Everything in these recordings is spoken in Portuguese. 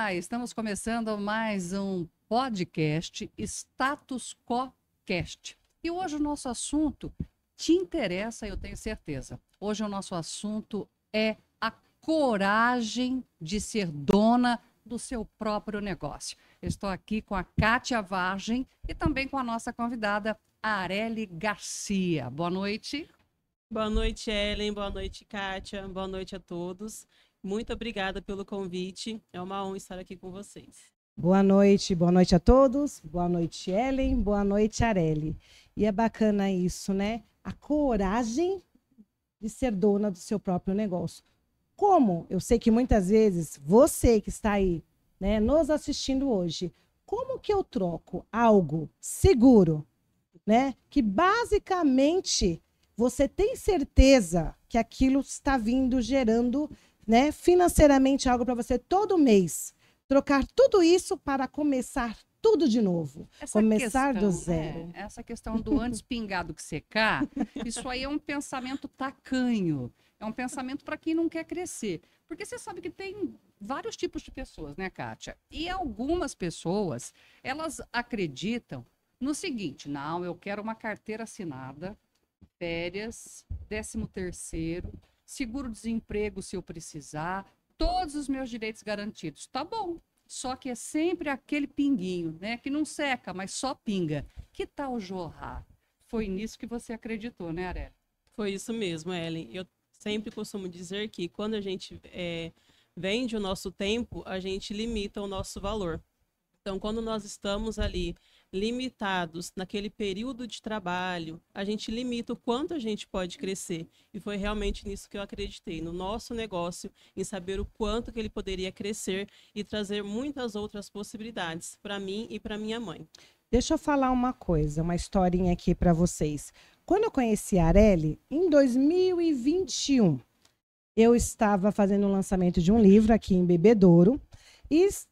Olá, estamos começando mais um podcast Status Quo Cast. E hoje o nosso assunto te interessa, eu tenho certeza. Hoje o nosso assunto é a coragem de ser dona do seu próprio negócio. Eu estou aqui com a Kátia Vargem e também com a nossa convidada, Arely Garcia. Boa noite. Boa noite, Ellen. Boa noite, Kátia. Boa noite a todos. Muito obrigada pelo convite. É uma honra estar aqui com vocês. Boa noite a todos. Boa noite, Ellen. Boa noite, Arely. E é bacana isso, né? A coragem de ser dona do seu próprio negócio. Como? Eu sei que muitas vezes você que está aí, né, nos assistindo hoje, como que eu troco algo seguro, né? Que basicamente você tem certeza que aquilo está vindo gerando, né, financeiramente algo para você todo mês. Trocar tudo isso para começar tudo de novo. Começar do zero. Essa questão do antes pingar do que secar, isso aí é um pensamento tacanho. É um pensamento para quem não quer crescer. Porque você sabe que tem vários tipos de pessoas, né, Kátia? E algumas pessoas, elas acreditam no seguinte: não, eu quero uma carteira assinada, férias, 13º, seguro-desemprego se eu precisar, todos os meus direitos garantidos. Tá bom, só que é sempre aquele pinguinho, né? Que não seca, mas só pinga. Que tal jorrar? Foi nisso que você acreditou, né, Arely? Foi isso mesmo, Ellen. Eu sempre costumo dizer que quando a gente vende o nosso tempo, a gente limita o nosso valor. Então, quando nós estamos ali limitados naquele período de trabalho, a gente limita o quanto a gente pode crescer. E foi realmente nisso que eu acreditei, no nosso negócio, em saber o quanto que ele poderia crescer e trazer muitas outras possibilidades para mim e para minha mãe. Deixa eu falar uma coisa, uma historinha aqui para vocês. Quando eu conheci a Arely, em 2021, eu estava fazendo o lançamento de um livro aqui em Bebedouro.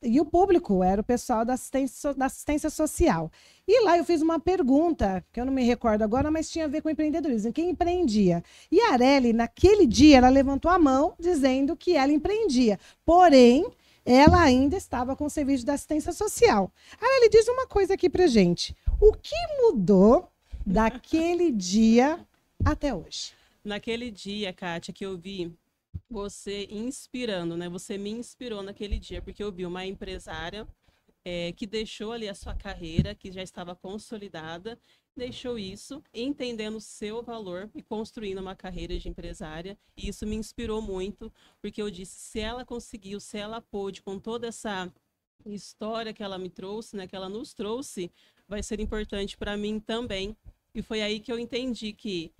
E o público era o pessoal da assistência social. E lá eu fiz uma pergunta, que eu não me recordo agora, mas tinha a ver com empreendedorismo. Quem empreendia? E a Arely, naquele dia, ela levantou a mão dizendo que ela empreendia. Porém, ela ainda estava com o serviço da assistência social. A Arely diz uma coisa aqui pra gente. O que mudou daquele dia até hoje? Naquele dia, Kátia, que eu vi você inspirando, né? Você me inspirou naquele dia, porque eu vi uma empresária que deixou ali a sua carreira, que já estava consolidada, deixou isso, entendendo o seu valor e construindo uma carreira de empresária. E isso me inspirou muito, porque eu disse, se ela conseguiu, se ela pôde, com toda essa história que ela me trouxe, né? Que ela nos trouxe, vai ser importante para mim também. E foi aí que eu entendi que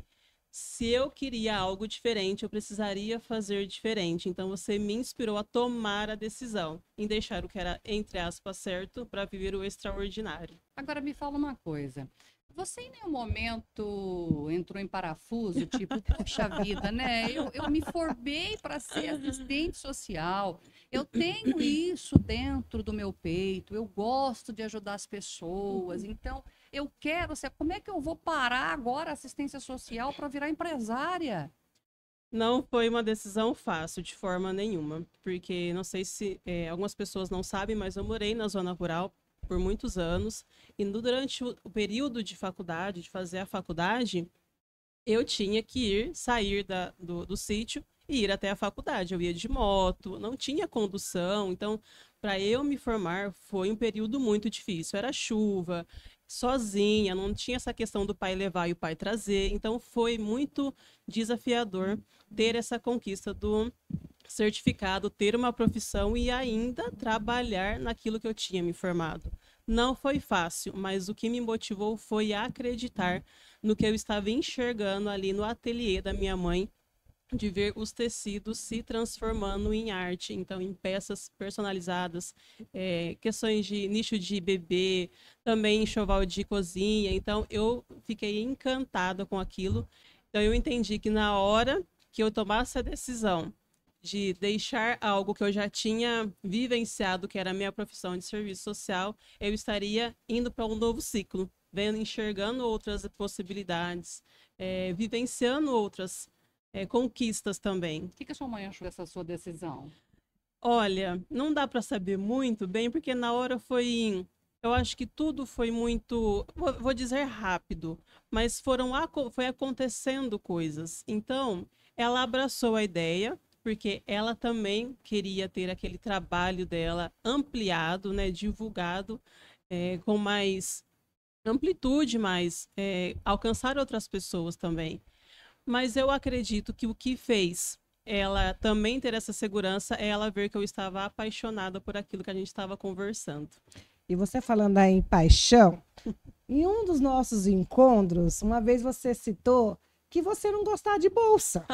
se eu queria algo diferente, eu precisaria fazer diferente. Então, você me inspirou a tomar a decisão em deixar o que era, entre aspas, certo para viver o extraordinário. Agora me fala uma coisa. Você em nenhum momento entrou em parafuso, tipo, puxa vida, né? Eu me formei para ser assistente social. Eu tenho isso dentro do meu peito. Eu gosto de ajudar as pessoas. Então, eu quero ser. Como é que eu vou parar agora a assistência social para virar empresária? Não foi uma decisão fácil, de forma nenhuma. Porque, não sei se algumas pessoas não sabem, mas eu morei na zona rural por muitos anos. E durante o período de faculdade, de fazer a faculdade, eu tinha que sair do sítio e ir até a faculdade. Eu ia de moto, não tinha condução. Então, para eu me formar, foi um período muito difícil. Era chuva, sozinha, não tinha essa questão do pai levar e o pai trazer. Então, foi muito desafiador ter essa conquista do certificado, ter uma profissão e ainda trabalhar naquilo que eu tinha me formado. Não foi fácil, mas o que me motivou foi acreditar no que eu estava enxergando ali no ateliê da minha mãe, de ver os tecidos se transformando em arte, então em peças personalizadas, questões de nicho de bebê, também enxoval de cozinha. Então eu fiquei encantada com aquilo. Então eu entendi que na hora que eu tomasse a decisão de deixar algo que eu já tinha vivenciado, que era a minha profissão de serviço social, eu estaria indo para um novo ciclo, vendo, enxergando outras possibilidades, vivenciando outras conquistas também. O que a sua mãe achou dessa sua decisão? Olha, não dá para saber muito bem, porque na hora foi. Eu acho que tudo foi muito. Vou dizer rápido, mas foi acontecendo coisas. Então, ela abraçou a ideia, porque ela também queria ter aquele trabalho dela ampliado, né, divulgado, com mais amplitude, mais alcançar outras pessoas também. Mas eu acredito que o que fez ela também ter essa segurança é ela ver que eu estava apaixonada por aquilo que a gente estava conversando. E você falando aí em paixão, em um dos nossos encontros, uma vez você citou que você não gostava de bolsa.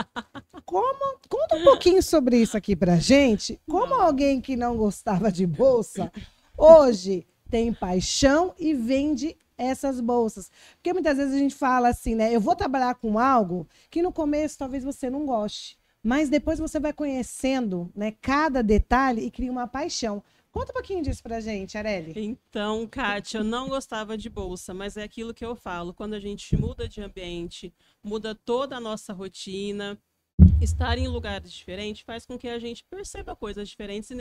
Como? Conta um pouquinho sobre isso aqui pra gente. Como alguém que não gostava de bolsa, hoje tem paixão e vende essas bolsas. Porque muitas vezes a gente fala assim, né? Eu vou trabalhar com algo que no começo talvez você não goste, mas depois você vai conhecendo, né, cada detalhe e cria uma paixão. Conta um pouquinho disso pra gente, Arely. Então, Kátia, eu não gostava de bolsa, mas é aquilo que eu falo. Quando a gente muda de ambiente, muda toda a nossa rotina, estar em lugares diferentes faz com que a gente perceba coisas diferentes e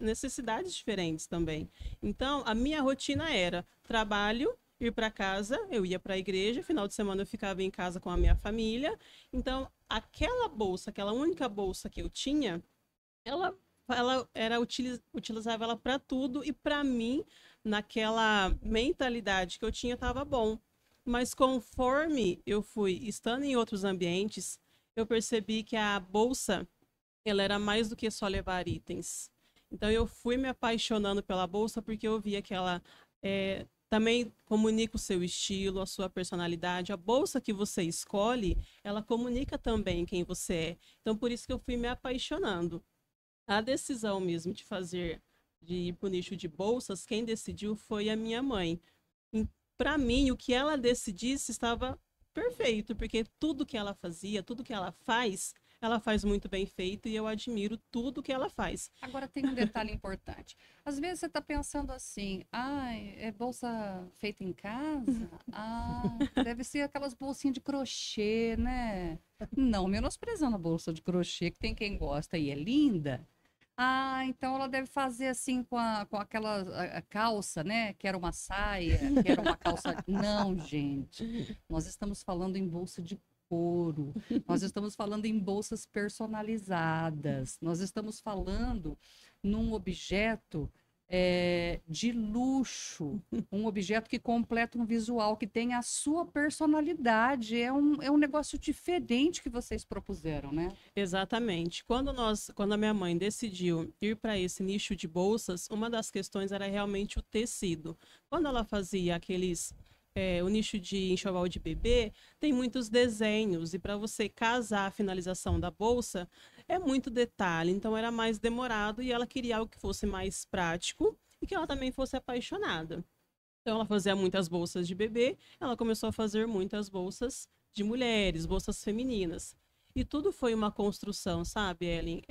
necessidades diferentes também. Então, a minha rotina era trabalho, ir para casa, eu ia para a igreja, final de semana eu ficava em casa com a minha família. Então, aquela bolsa, aquela única bolsa que eu tinha, ela utilizava ela para tudo e para mim, naquela mentalidade que eu tinha, estava bom. Mas conforme eu fui estando em outros ambientes, eu percebi que a bolsa, ela era mais do que só levar itens. Então eu fui me apaixonando pela bolsa porque eu via que ela também comunica o seu estilo, a sua personalidade. A bolsa que você escolhe, ela comunica também quem você é. Então por isso que eu fui me apaixonando. A decisão mesmo de ir para o nicho de bolsas, quem decidiu foi a minha mãe. Para mim, o que ela decidisse estava perfeito, porque tudo que ela fazia, tudo que ela faz muito bem feito e eu admiro tudo que ela faz. Agora tem um detalhe importante. Às vezes você está pensando assim, é bolsa feita em casa? Deve ser aquelas bolsinhas de crochê, né? Não menosprezando a bolsa de crochê, que tem quem gosta e é linda. Então ela deve fazer assim com aquela a calça, né? Que era uma saia, que era uma calça. Não, gente. Nós estamos falando em bolsa de couro. Nós estamos falando em bolsas personalizadas. Nós estamos falando num objeto de luxo, um objeto que completa um visual, que tem a sua personalidade. É um negócio diferente que vocês propuseram, né? Exatamente. Quando a minha mãe decidiu ir para esse nicho de bolsas, uma das questões era realmente o tecido. Quando ela fazia o nicho de enxoval de bebê, tem muitos desenhos, e para você casar a finalização da bolsa, é muito detalhe, então era mais demorado e ela queria algo que fosse mais prático e que ela também fosse apaixonada. Então ela fazia muitas bolsas de bebê, ela começou a fazer muitas bolsas de mulheres, bolsas femininas. E tudo foi uma construção, sabe, Ellen?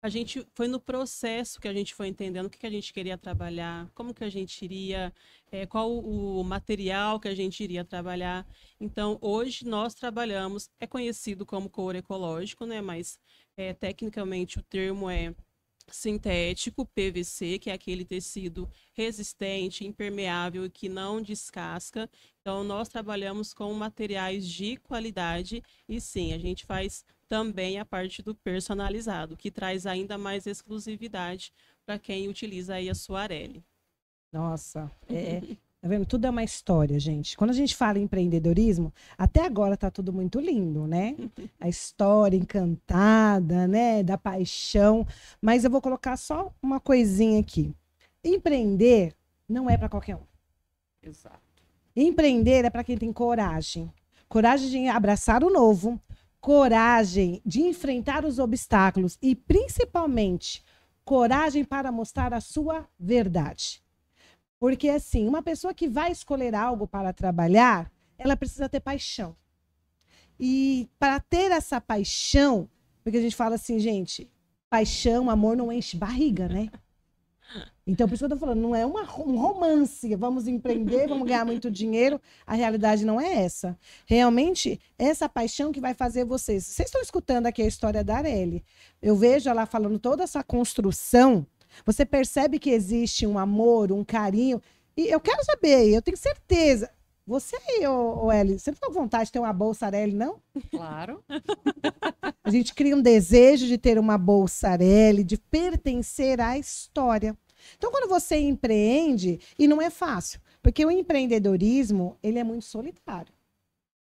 A gente foi no processo que a gente foi entendendo o que a gente queria trabalhar, como que a gente iria, qual o material que a gente iria trabalhar. Então, hoje nós trabalhamos, é conhecido como couro ecológico, né? Mas tecnicamente o termo é sintético, PVC, que é aquele tecido resistente, impermeável e que não descasca. Então, nós trabalhamos com materiais de qualidade e sim, a gente faz também a parte do personalizado, que traz ainda mais exclusividade para quem utiliza aí a sua Arely. Nossa, tá vendo? Tudo é uma história, gente. Quando a gente fala em empreendedorismo, até agora tá tudo muito lindo, né? A história encantada, né? Da paixão. Mas eu vou colocar só uma coisinha aqui. Empreender não é para qualquer um. Exato. Empreender é para quem tem coragem. Coragem de abraçar o novo, coragem de enfrentar os obstáculos e, principalmente, coragem para mostrar a sua verdade. Porque, assim, uma pessoa que vai escolher algo para trabalhar, ela precisa ter paixão. E para ter essa paixão, porque a gente fala assim, gente, paixão, amor não enche barriga, né? Então, por isso que eu tô falando, não é um romance, vamos empreender, vamos ganhar muito dinheiro. A realidade não é essa. Realmente, essa paixão que vai fazer vocês. Vocês estão escutando aqui a história da Arely. Eu vejo ela falando toda essa construção. Você percebe que existe um amor, um carinho. E eu quero saber, eu tenho certeza. Você aí, Eli, você não ficou com vontade de ter uma bolsa Arely, não? Claro. A gente cria um desejo de ter uma bolsa Arely, de pertencer à história. Então, quando você empreende, e não é fácil, porque o empreendedorismo, ele é muito solitário.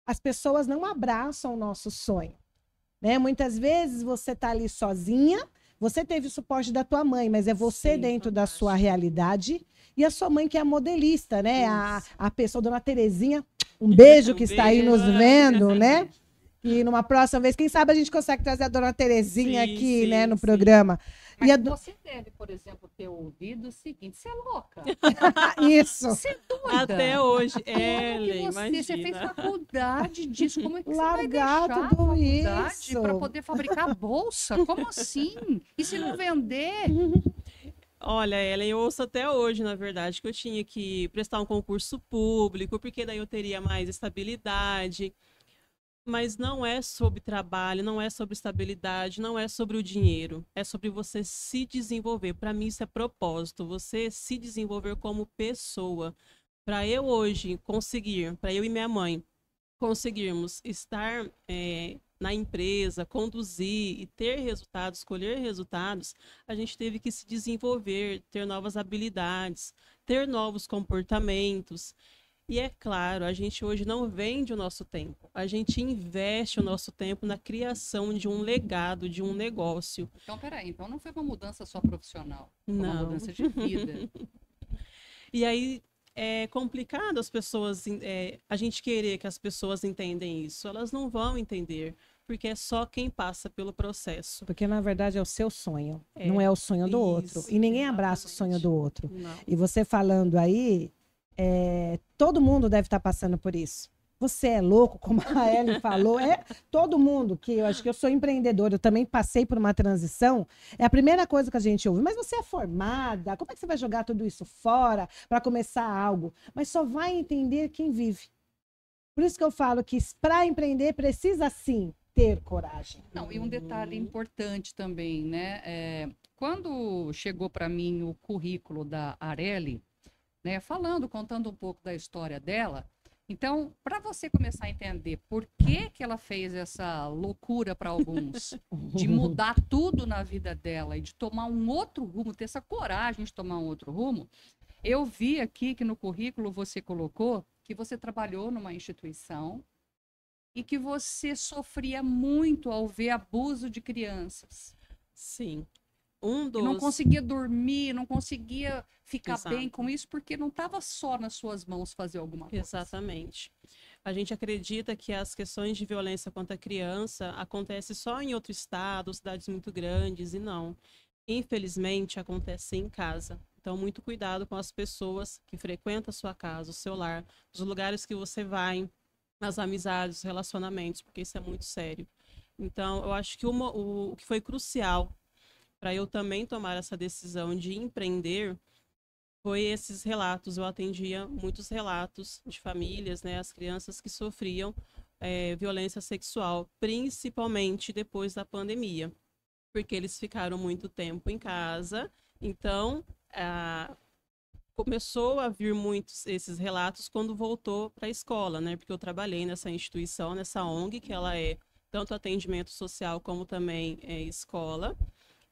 As pessoas não abraçam o nosso sonho, né? Muitas vezes você está ali sozinha, você teve o suporte da tua mãe, mas é você Sim, dentro da fantástico. sua realidade, e a sua mãe que é a modelista, né? A pessoa, Dona Terezinha, um beijo que está aí nos vendo, né? E numa próxima vez, quem sabe a gente consegue trazer a Dona Terezinha Sim, aqui, sim, né, no sim. programa. Mas E a você deve, por exemplo, ter ouvido o seguinte: você é louca. Isso. Você é doida. Até hoje, Como que Ellen, você fez imagina. faculdade disso? Como é que Largar você vai deixar a tudo faculdade isso. para poder fabricar bolsa? Como assim? E se não vender? Olha, Ellen, eu ouço até hoje, na verdade, que eu tinha que prestar um concurso público, porque daí eu teria mais estabilidade. Mas não é sobre trabalho, não é sobre estabilidade, não é sobre o dinheiro. É sobre você se desenvolver. Para mim, isso é propósito. Você se desenvolver como pessoa. Para eu hoje conseguir, para eu e minha mãe conseguirmos estar na empresa, conduzir e ter resultados, colher resultados, a gente teve que se desenvolver, ter novas habilidades, ter novos comportamentos. E é claro, a gente hoje não vende o nosso tempo, a gente investe o nosso tempo na criação de um legado, de um negócio. Então, peraí, então não foi uma mudança só profissional, foi uma Não. mudança de vida. E aí é complicado as pessoas, a gente querer que as pessoas entendam isso. Elas não vão entender, porque é só quem passa pelo processo. Porque, na verdade, é o seu sonho, não é o sonho do outro. Isso, E ninguém abraça o sonho exatamente. do outro. Não. E você falando aí, todo mundo deve estar passando por isso. Você é louco, como a Ellen falou. Todo mundo que eu acho que eu sou empreendedora, eu também passei por uma transição. É a primeira coisa que a gente ouve. Mas você é formada, como é que você vai jogar tudo isso fora para começar algo? Mas só vai entender quem vive. Por isso que eu falo que para empreender precisa sim ter coragem. Não, e um detalhe importante também, né? Quando chegou para mim o currículo da Arely, né, contando um pouco da história dela, então, para você começar a entender por que que ela fez essa loucura para alguns, de mudar tudo na vida dela e de tomar um outro rumo, ter essa coragem de tomar um outro rumo, eu vi aqui que no currículo você colocou que você trabalhou numa instituição e que você sofria muito ao ver abuso de crianças. Sim. E não conseguia dormir, não conseguia ficar Exato. bem com isso, porque não estava só nas suas mãos fazer alguma coisa. Exatamente. A gente acredita que as questões de violência contra a criança acontecem só em outro estado, cidades muito grandes, e não. Infelizmente, acontece em casa. Então, muito cuidado com as pessoas que frequentam a sua casa, o seu lar, os lugares que você vai, as amizades, os relacionamentos, porque isso é muito sério. Então, eu acho que o que foi crucial para eu também tomar essa decisão de empreender foi esses relatos. Eu atendia muitos relatos de famílias, né, as crianças que sofriam violência sexual, principalmente depois da pandemia, porque eles ficaram muito tempo em casa. Então, começou a vir muitos esses relatos quando voltou para a escola, né? Porque eu trabalhei nessa instituição, nessa ONG, que ela é tanto atendimento social como também escola.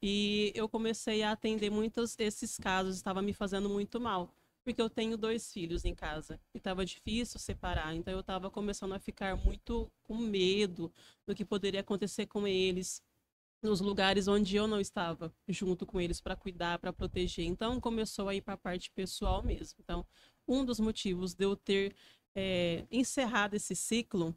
E eu comecei a atender muitos desses casos, estava me fazendo muito mal, porque eu tenho 2 filhos em casa e estava difícil separar. Então eu estava começando a ficar muito com medo do que poderia acontecer com eles nos lugares onde eu não estava junto com eles para cuidar, para proteger. Então começou a ir para a parte pessoal mesmo. Então um dos motivos de eu ter encerrado esse ciclo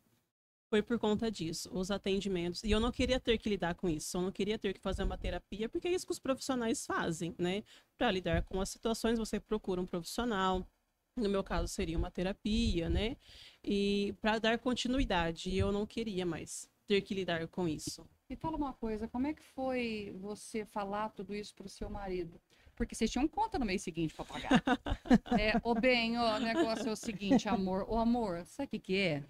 foi por conta disso, os atendimentos. E eu não queria ter que lidar com isso, eu não queria ter que fazer uma terapia, porque é isso que os profissionais fazem, né? Para lidar com as situações, você procura um profissional, no meu caso seria uma terapia, né? E para dar continuidade, eu não queria mais ter que lidar com isso. Me fala uma coisa, como é que foi você falar tudo isso para o seu marido? Porque vocês tinham conta no mês seguinte para pagar. Ô bem, ó, o negócio é o seguinte, amor. Ô amor, sabe o que que é?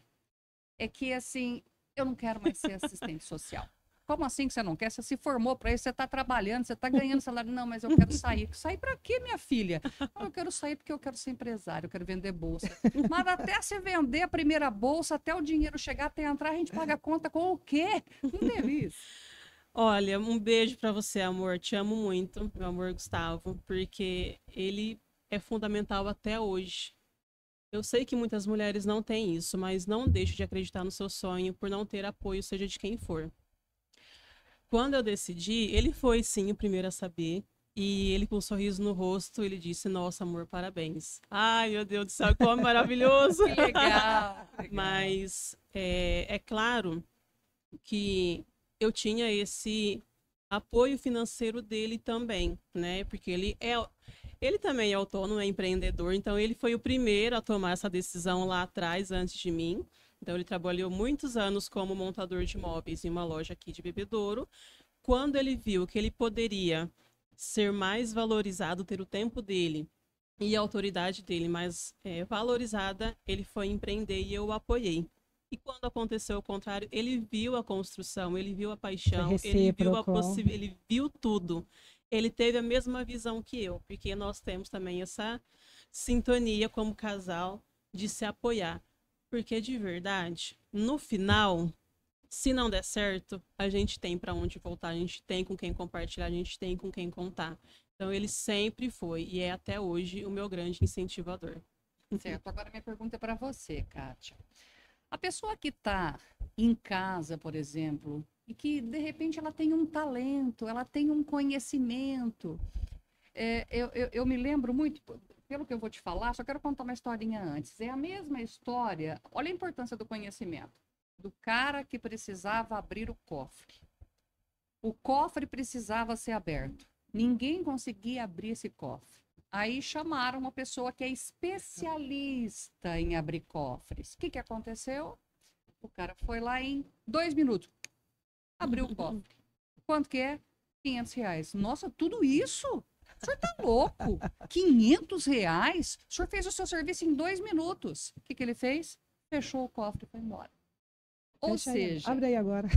É que, assim, eu não quero mais ser assistente social. Como assim que você não quer? Você se formou para isso, você está trabalhando, você está ganhando salário. Não, mas eu quero sair. Sair para quê, minha filha? Não, eu quero sair porque eu quero ser empresário, eu quero vender bolsa. Mas até se vender a primeira bolsa, até o dinheiro chegar, até entrar, a gente paga a conta com o quê? Não teve isso. Olha, um beijo pra você, amor. Te amo muito, meu amor Gustavo, porque ele é fundamental até hoje. Eu sei que muitas mulheres não têm isso, mas não deixe de acreditar no seu sonho por não ter apoio, seja de quem for. Quando eu decidi, ele foi sim o primeiro a saber. E ele, com um sorriso no rosto, ele disse: nossa, amor, parabéns. Ai, meu Deus do céu, como maravilhoso. Que legal, legal. Mas é claro que eu tinha esse apoio financeiro dele também, né? Porque ele também é autônomo, é empreendedor, então ele foi o primeiro a tomar essa decisão lá atrás, antes de mim. Então ele trabalhou muitos anos como montador de móveis em uma loja aqui de Bebedouro. Quando ele viu que ele poderia ser mais valorizado, ter o tempo dele e a autoridade dele mais valorizada, ele foi empreender e eu o apoiei. E quando aconteceu o contrário, ele viu a construção, ele viu a paixão, ele viu ele viu tudo. Ele teve a mesma visão que eu, porque nós temos também essa sintonia como casal de se apoiar. Porque de verdade, no final, se não der certo, a gente tem para onde voltar, a gente tem com quem compartilhar, a gente tem com quem contar. Então ele sempre foi e é até hoje o meu grande incentivador. Certo, agora minha pergunta é para você, Kátia. A pessoa que está em casa, por exemplo, e que de repente ela tem um talento, ela tem um conhecimento. Eu me lembro muito, pelo que eu vou te falar, só quero contar uma historinha antes. É a mesma história, olha a importância do conhecimento, do cara que precisava abrir o cofre. O cofre precisava ser aberto. Ninguém conseguia abrir esse cofre. Aí chamaram uma pessoa que é especialista em abrir cofres. O que aconteceu? O cara foi lá em 2 minutos. Abriu o cofre. Quanto que é? R$500. Nossa, tudo isso? O senhor tá louco? R$500? O senhor fez o seu serviço em 2 minutos. O que ele fez? Fechou o cofre e foi embora. Ou seja, abre aí agora.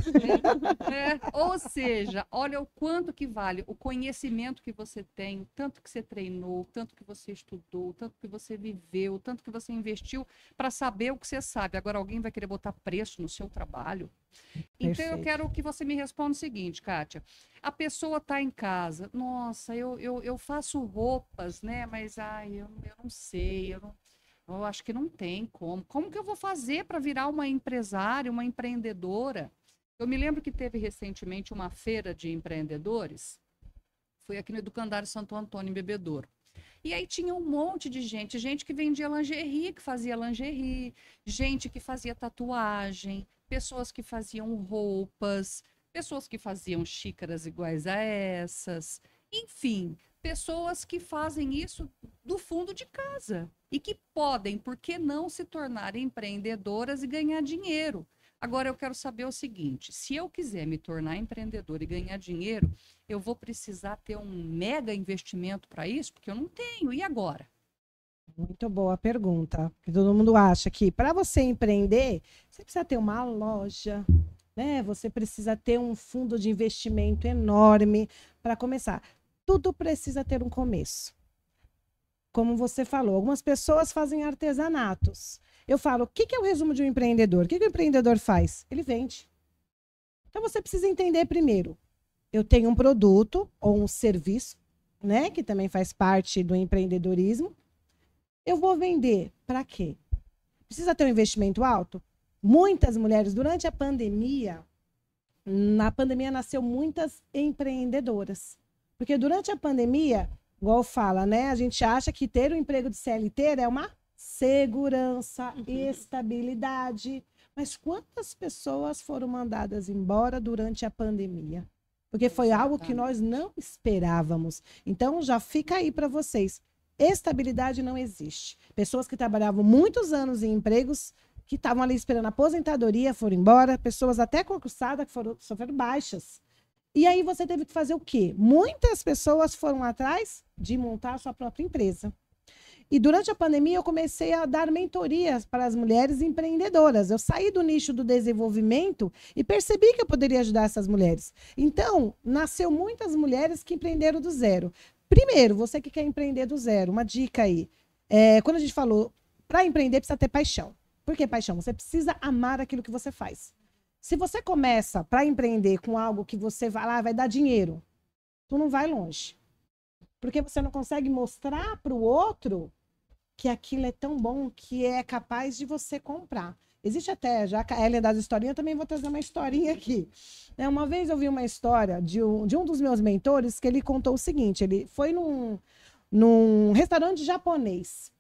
Ou seja, olha o quanto que vale o conhecimento que você tem, tanto que você treinou, tanto que você estudou, tanto que você viveu, tanto que você investiu para saber o que você sabe. Agora alguém vai querer botar preço no seu trabalho? Então Perfeito. eu quero que você me responda o seguinte, Kátia. A pessoa está em casa, nossa, eu faço roupas, né? Mas eu não sei, eu acho que não tem como. Como que eu vou fazer para virar uma empresária, uma empreendedora? Eu me lembro que teve recentemente uma feira de empreendedores. Foi aqui no Educandário Santo Antônio, em Bebedouro. E aí tinha um monte de gente que vendia lingerie, que fazia lingerie, gente que fazia tatuagem, pessoas que faziam roupas, pessoas que faziam xícaras iguais a essas. Enfim, pessoas que fazem isso do fundo de casa e que podem, por que não, se tornar empreendedoras e ganhar dinheiro. Agora eu quero saber o seguinte, se eu quiser me tornar empreendedora e ganhar dinheiro, eu vou precisar ter um mega investimento para isso? Porque eu não tenho. E agora? Muito boa pergunta. Porque todo mundo acha que para você empreender, você precisa ter uma loja, né? Você precisa ter um fundo de investimento enorme para começar. Tudo precisa ter um começo. Como você falou, algumas pessoas fazem artesanatos. Eu falo, o que é o resumo de um empreendedor? O que o empreendedor faz? Ele vende. Então você precisa entender primeiro, eu tenho um produto ou um serviço, né, que também faz parte do empreendedorismo. Eu vou vender para quê? Precisa ter um investimento alto? Muitas mulheres, durante a pandemia, na pandemia nasceu muitas empreendedoras. Porque durante a pandemia, igual fala, né? A gente acha que ter um emprego de CLT é uma segurança, estabilidade. Mas quantas pessoas foram mandadas embora durante a pandemia? Porque foi algo que nós não esperávamos. Então, já fica aí para vocês. Estabilidade não existe. Pessoas que trabalhavam muitos anos em empregos, que estavam ali esperando a aposentadoria, foram embora. Pessoas até concursadas que sofreram baixas. E aí você teve que fazer o quê? Muitas pessoas foram atrás de montar a sua própria empresa. E durante a pandemia eu comecei a dar mentorias para as mulheres empreendedoras. Eu saí do nicho do desenvolvimento e percebi que eu poderia ajudar essas mulheres. Então, nasceu muitas mulheres que empreenderam do zero. Primeiro, você que quer empreender do zero, uma dica aí. Quando a gente falou, para empreender precisa ter paixão. Por que paixão? Você precisa amar aquilo que você faz. Se você começa para empreender com algo que você vai lá, vai dar dinheiro, tu não vai longe. Porque você não consegue mostrar para o outro que aquilo é tão bom que é capaz de você comprar. Existe até, já que a Ellen das historinhas, eu também vou trazer uma historinha aqui. Uma vez eu vi uma história de um dos meus mentores que ele contou o seguinte, ele foi num restaurante japonês.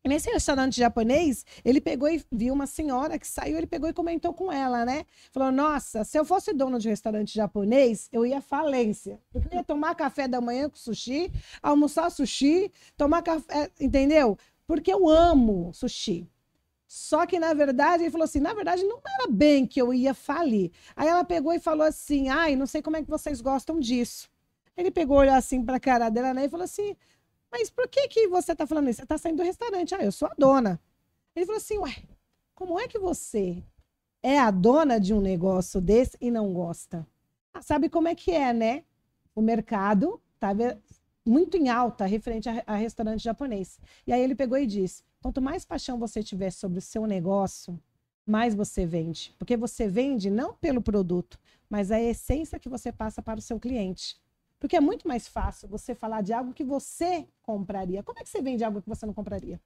E nesse restaurante japonês, ele pegou e viu uma senhora que saiu, ele pegou e comentou com ela, né? Falou, nossa, se eu fosse dono de um restaurante japonês, eu ia à falência. Eu ia tomar café da manhã com sushi, almoçar sushi, tomar café, entendeu? Porque eu amo sushi. Só que, na verdade, ele falou assim, na verdade, não era bem que eu ia falir. Aí ela pegou e falou assim, ai, não sei como é que vocês gostam disso. Ele pegou, olhou assim pra cara dela, né, e falou assim, mas por que você tá falando isso? Você tá saindo do restaurante. Ah, eu sou a dona. Ele falou assim, ué, como é que você é a dona de um negócio desse e não gosta? Ah, sabe como é que é, né? O mercado tá muito em alta referente a restaurante japonês. E aí ele pegou e disse, quanto mais paixão você tiver sobre o seu negócio, mais você vende. Porque você vende não pelo produto, mas a essência que você passa para o seu cliente. Porque é muito mais fácil você falar de algo que você compraria. Como é que você vende algo que você não compraria?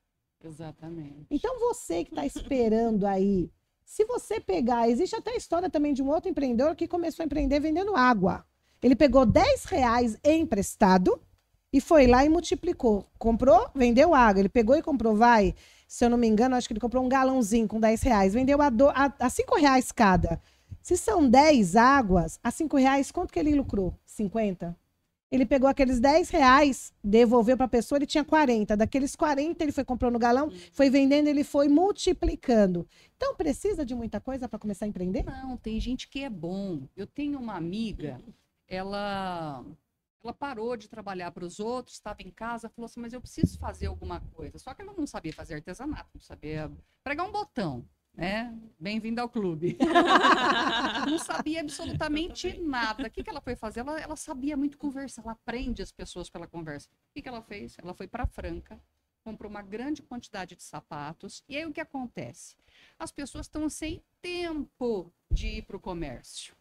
Exatamente. Então você que está esperando aí, se você pegar, existe até a história também de um outro empreendedor que começou a empreender vendendo água. Ele pegou R$10 emprestado e foi lá e multiplicou. Comprou, vendeu água. Ele pegou e comprou, se eu não me engano, acho que ele comprou um galãozinho com R$10. Vendeu a R$5 cada. Se são 10 águas, a R$5, quanto que ele lucrou? 50? Ele pegou aqueles R$10, devolveu para a pessoa, ele tinha 40. Daqueles 40, ele foi comprando no galão, foi vendendo, ele foi multiplicando. Então, precisa de muita coisa para começar a empreender? Não, tem gente que é bom. Eu tenho uma amiga, ela parou de trabalhar para os outros, estava em casa, falou assim, mas eu preciso fazer alguma coisa. Só que ela não sabia fazer artesanato, não sabia pregar um botão. Né? Bem-vindo ao clube. Não sabia absolutamente nada. O que ela foi fazer? Ela sabia muito conversar, ela aprende as pessoas pela conversa. O que ela fez? Ela foi para Franca, comprou uma grande quantidade de sapatos. E aí o que acontece? As pessoas estão sem tempo de ir para o comércio.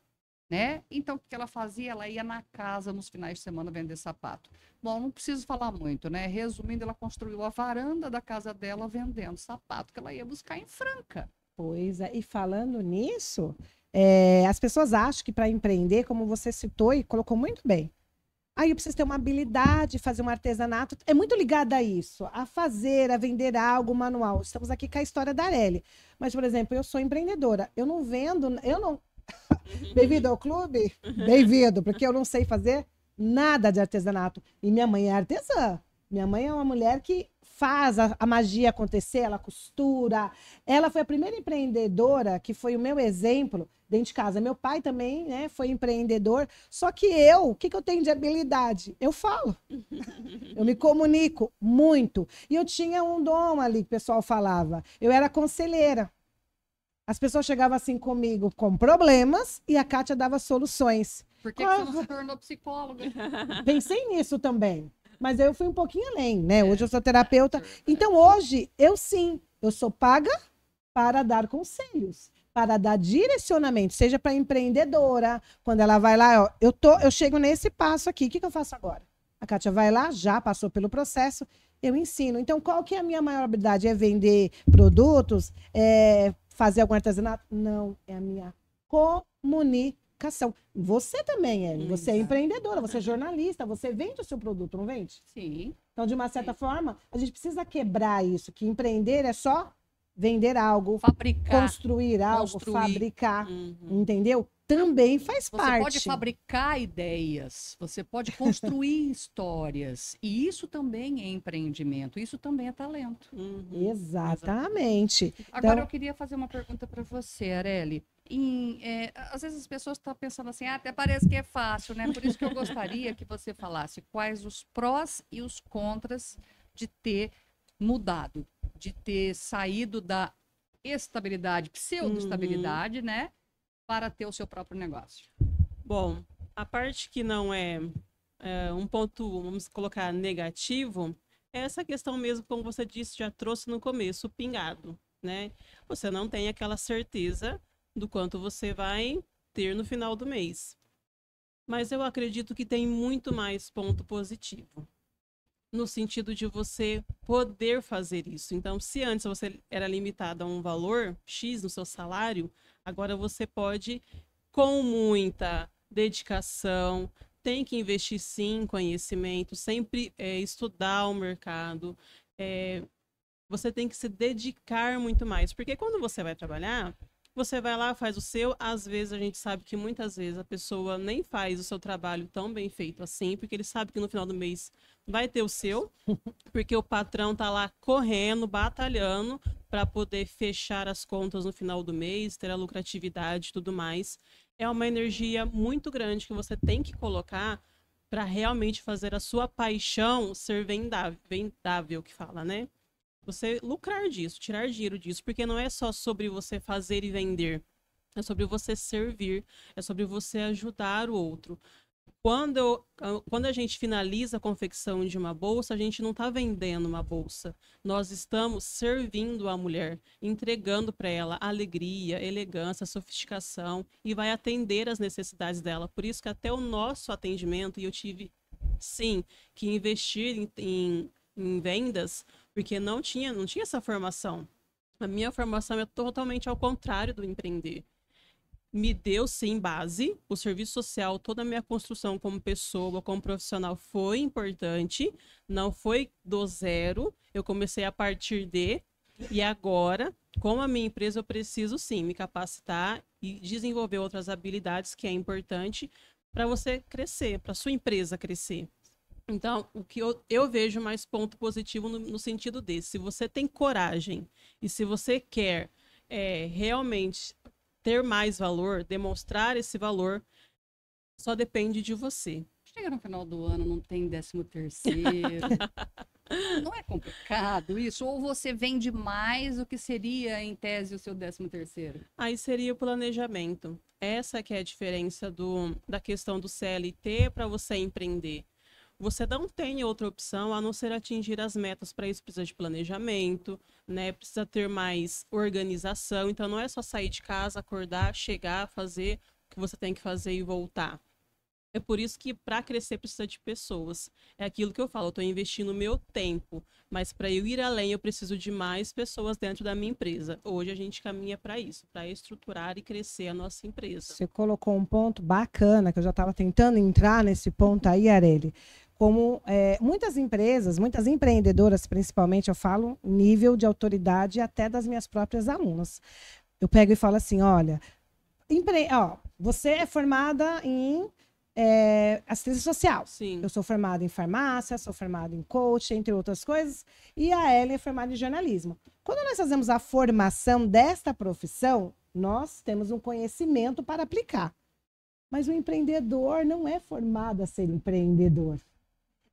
Né? Então, o que ela fazia? Ela ia na casa nos finais de semana vender sapato. Bom, não preciso falar muito, né? Resumindo, ela construiu a varanda da casa dela vendendo sapato que ela ia buscar em Franca. Pois é, e falando nisso, as pessoas acham que para empreender, como você citou e colocou muito bem, aí eu preciso ter uma habilidade, fazer um artesanato, é muito ligado a isso, a fazer, a vender algo manual. Estamos aqui com a história da Arely. Mas, por exemplo, eu sou empreendedora, eu não vendo, eu não... Bem-vindo ao clube? Bem-vindo, porque eu não sei fazer nada de artesanato. E minha mãe é artesã. Minha mãe é uma mulher que faz a magia acontecer, ela costura. Ela foi a primeira empreendedora, que foi o meu exemplo dentro de casa. Meu pai também, né, foi empreendedor. Só que o que eu tenho de habilidade? Eu falo. Eu me comunico muito. E eu tinha um dom ali que o pessoal falava. Eu era conselheira. As pessoas chegavam assim comigo com problemas e a Kátia dava soluções. Por que você não se tornou psicóloga? Pensei nisso também. Mas eu fui um pouquinho além, né? Hoje eu sou terapeuta. Então, hoje, eu sou paga para dar conselhos, para dar direcionamento, seja para empreendedora, quando ela vai lá, ó, eu chego nesse passo aqui, o que eu faço agora? A Kátia vai lá, já passou pelo processo, eu ensino. Então, qual que é a minha maior habilidade? É vender produtos? É fazer algum artesanato? Não, é a minha comunicação. Você também, Ellen. Você é empreendedora, você é jornalista, você vende o seu produto, não vende? Sim. Então, de uma certa forma, a gente precisa quebrar isso, que empreender é só vender algo, fabricar, construir algo, fabricar, entendeu? Também faz parte. Você pode fabricar ideias, você pode construir histórias, e isso também é empreendimento, isso também é talento. Exatamente. Agora então... eu queria fazer uma pergunta para você, Arely. Às vezes as pessoas estão pensando assim, até parece que é fácil, né? Por isso que eu gostaria que você falasse quais os prós e os contras de ter mudado, de ter saído da estabilidade, pseudo-estabilidade, né? Para ter o seu próprio negócio. Bom, a parte que não é um ponto, vamos colocar, negativo, é essa questão mesmo, como você disse, já trouxe no começo, o pingado, né? Você não tem aquela certeza do quanto você vai ter no final do mês. Mas eu acredito que tem muito mais ponto positivo, no sentido de você poder fazer isso. Então, se antes você era limitado a um valor X no seu salário, agora você pode, com muita dedicação, tem que investir sim em conhecimento, sempre estudar o mercado, você tem que se dedicar muito mais, porque quando você vai trabalhar, você vai lá, faz o seu, às vezes a gente sabe que muitas vezes a pessoa nem faz o seu trabalho tão bem feito assim, porque ele sabe que no final do mês vai ter o seu, porque o patrão tá lá correndo, batalhando para poder fechar as contas no final do mês, ter a lucratividade e tudo mais. É uma energia muito grande que você tem que colocar para realmente fazer a sua paixão ser vendável, que fala, né? Você lucrar disso, tirar dinheiro disso, porque não é só sobre você fazer e vender, é sobre você servir, é sobre você ajudar o outro. Quando a gente finaliza a confecção de uma bolsa, a gente não está vendendo uma bolsa, nós estamos servindo a mulher, entregando para ela alegria, elegância, sofisticação e vai atender as necessidades dela. Por isso que até o nosso atendimento, e eu tive, sim, que investir em vendas, porque não tinha essa formação. A minha formação é totalmente ao contrário do empreender. Me deu, sim, base. O serviço social, toda a minha construção como pessoa, como profissional foi importante. Não foi do zero. Eu comecei a partir de... E agora, como a minha empresa, eu preciso, sim, me capacitar e desenvolver outras habilidades, que é importante para você crescer, para sua empresa crescer. Então, o que eu vejo mais ponto positivo no sentido desse. Se você tem coragem e se você quer realmente ter mais valor, demonstrar esse valor, só depende de você. Chega no final do ano, não tem 13º. Não é complicado isso? Ou você vende mais do que seria, em tese, o seu 13º? Aí seria o planejamento. Essa que é a diferença da questão do CLT para você empreender. Você não tem outra opção a não ser atingir as metas. Para isso precisa de planejamento, né? Precisa ter mais organização. Então não é só sair de casa, acordar, chegar, fazer o que você tem que fazer e voltar. É por isso que para crescer precisa de pessoas. É aquilo que eu falo, eu estou investindo meu tempo, mas para eu ir além eu preciso de mais pessoas dentro da minha empresa. Hoje a gente caminha para isso, para estruturar e crescer a nossa empresa. Você colocou um ponto bacana, que eu já estava tentando entrar nesse ponto aí, Arely. Como muitas empresas, muitas empreendedoras, principalmente, eu falo nível de autoridade até das minhas próprias alunas. Eu pego e falo assim, olha, você é formada em assistência social. Sim. Eu sou formada em farmácia, sou formada em coach, entre outras coisas, e a Ellen é formada em jornalismo. Quando nós fazemos a formação desta profissão, nós temos um conhecimento para aplicar. Mas o empreendedor não é formado a ser empreendedor.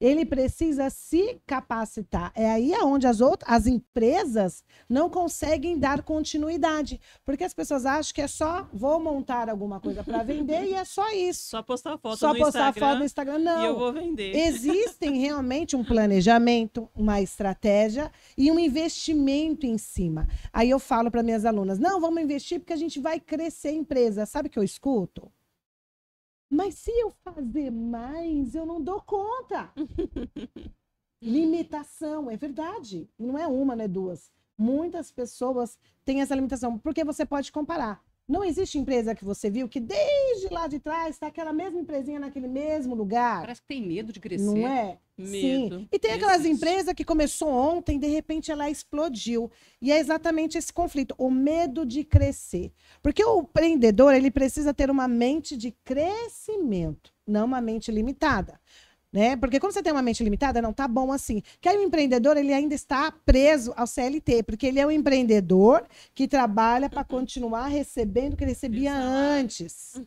Ele precisa se capacitar. É aí onde as empresas não conseguem dar continuidade. Porque as pessoas acham que é só, vou montar alguma coisa para vender e é só isso. Só postar foto no Instagram. Não. E eu vou vender. Existem realmente um planejamento, uma estratégia e um investimento em cima. Aí eu falo para minhas alunas, não, vamos investir porque a gente vai crescer a empresa. Sabe o que eu escuto? Mas se eu fazer mais, eu não dou conta. Limitação, é verdade. Não é uma, não é duas. Muitas pessoas têm essa limitação, porque você pode comparar. Não existe empresa que você viu que desde lá de trás está aquela mesma empresinha naquele mesmo lugar. Parece que tem medo de crescer. Não é? Medo. Sim. E tem aquelas empresas que começou ontem, de repente ela explodiu. E é exatamente esse conflito, o medo de crescer. Porque o empreendedor, ele precisa ter uma mente de crescimento, não uma mente limitada. né? Porque quando você tem uma mente limitada, não tá bom assim. Que aí o empreendedor, ele ainda está preso ao CLT, porque ele é um empreendedor que trabalha para continuar recebendo o que ele recebia antes.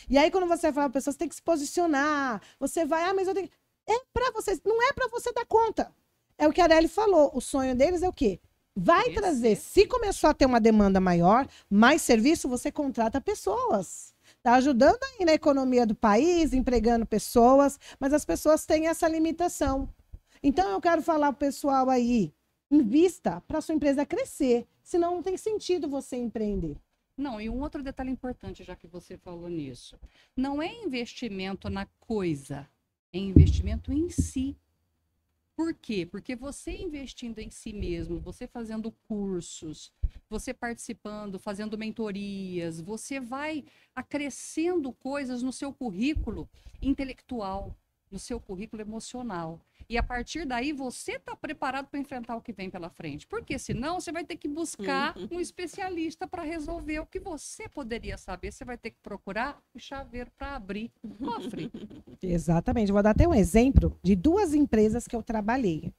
E aí quando você fala para pessoas, você tem que se posicionar. Você vai, mas eu tenho... É para você, não é para você dar conta. É o que a Arely falou, o sonho deles é o quê? Vai trazer, se começou a ter uma demanda maior, mais serviço, você contrata pessoas. Está ajudando aí na economia do país, empregando pessoas, mas as pessoas têm essa limitação. Então, eu quero falar para o pessoal aí, invista para a sua empresa crescer, senão não tem sentido você empreender. Não, e um outro detalhe importante, já que você falou nisso, não é investimento na coisa, é investimento em si. Por quê? Porque você investindo em si mesmo, você fazendo cursos, você participando, fazendo mentorias, você vai acrescendo coisas no seu currículo intelectual, no seu currículo emocional. E a partir daí você está preparado para enfrentar o que vem pela frente. Porque senão você vai ter que buscar um especialista para resolver o que você poderia saber. Você vai ter que procurar o chaveiro para abrir o cofre. Exatamente. Vou dar até um exemplo de 2 empresas que eu trabalhei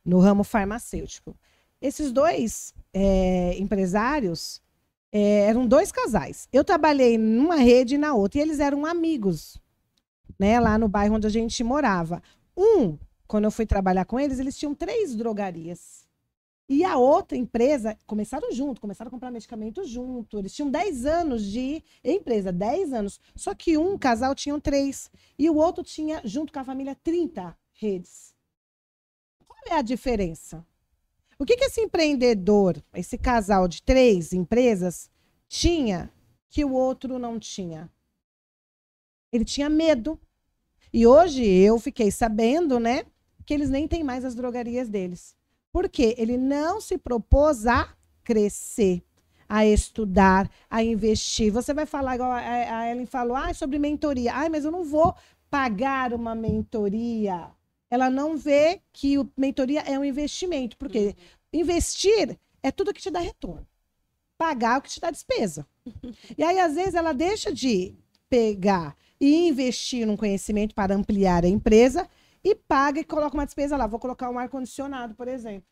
no ramo farmacêutico. Esses 2 empresários eram 2 casais. Eu trabalhei numa rede e na outra, e eles eram amigos, né, lá no bairro onde a gente morava. Quando eu fui trabalhar com eles, eles tinham 3 drogarias. E a outra empresa, começaram a comprar medicamento junto. Eles tinham 10 anos de empresa, 10 anos. Só que um casal tinha 3. E o outro tinha, junto com a família, 30 redes. Qual é a diferença? O que esse empreendedor, esse casal de 3 empresas, tinha que o outro não tinha? Ele tinha medo. E hoje eu fiquei sabendo, né, que eles nem têm mais as drogarias deles. Por quê? Ele não se propôs a crescer, a estudar, a investir. Você vai falar, igual a Ellen falou, sobre mentoria. Mas eu não vou pagar uma mentoria. Ela não vê que mentoria é um investimento. Porque investir é tudo que te dá retorno. Pagar é o que te dá despesa. E aí, às vezes, ela deixa de pegar e investir num conhecimento para ampliar a empresa e paga e coloca uma despesa lá. Vou colocar um ar-condicionado, por exemplo.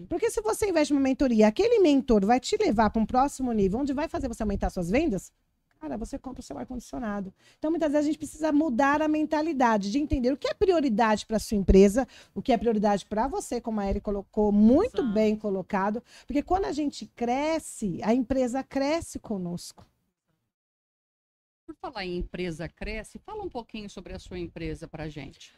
Porque se você investe numa mentoria, aquele mentor vai te levar para um próximo nível, onde vai fazer você aumentar suas vendas, cara, você compra o seu ar-condicionado. Então, muitas vezes, a gente precisa mudar a mentalidade de entender o que é prioridade para a sua empresa, o que é prioridade para você, como a Eri colocou, muito bem colocado. Porque quando a gente cresce, a empresa cresce conosco. Por falar em empresa cresce, fala um pouquinho sobre a sua empresa para a gente.